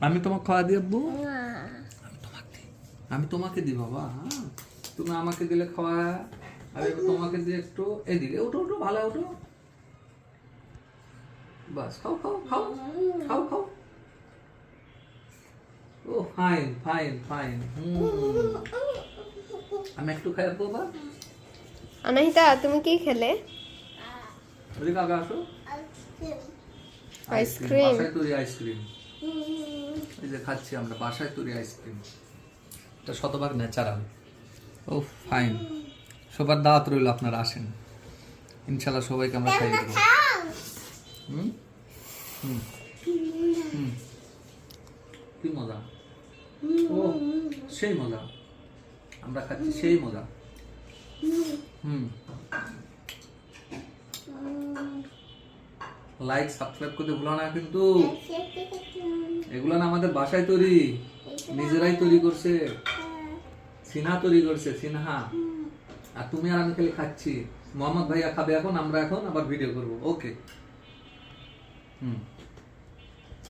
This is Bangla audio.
আমি তোমাকে খাওয়া দিয়ে আব্বু, আমি তোমাকে দিই বাবা। হ্যাঁ, তুমি আমাকে দিলে খাওয়া, আমি তোমাকে দিয়ে একটু এদিকে উঠো উঠো, ভালো উঠো, বাস খাও খাও খাও খাও খাও। ও ফাইন ফাইন ফাইন। আমি একটু খাই বাবা। অনাহিতা তুমি কি খেলে? ওদিকে আগে আসো। আইসক্রিম। বাসায় তৈরি আইসক্রিম, এই যে খাচ্ছি আমরা বাসায় তৈরি আইসক্রিম, এটা শতভাগ ন্যাচারাল। ও ফাইন, সবার দাওয়াত রইল, আপনারা আসেন ইনশাল্লাহ, সবাইকে আমরা খাইয়ে দেবো। হুম হুম হুম, কি মজা, ও সেই মজা, আমরা খাচ্ছি সেই মজা। লাইক সাবস্ক্রাইব করতে ভুলো না কিন্তু, এগুলো না আমাদের বাসায় তৈরি, নিজেরাই তৈরি করছে, সিনহা তৈরি করছে, সিনহা। আর তুমি আর আমি খালি খাচ্ছি। মোহাম্মদ ভাইয়া খাবে এখন, আমরা এখন আবার ভিডিও করবো। ওকে।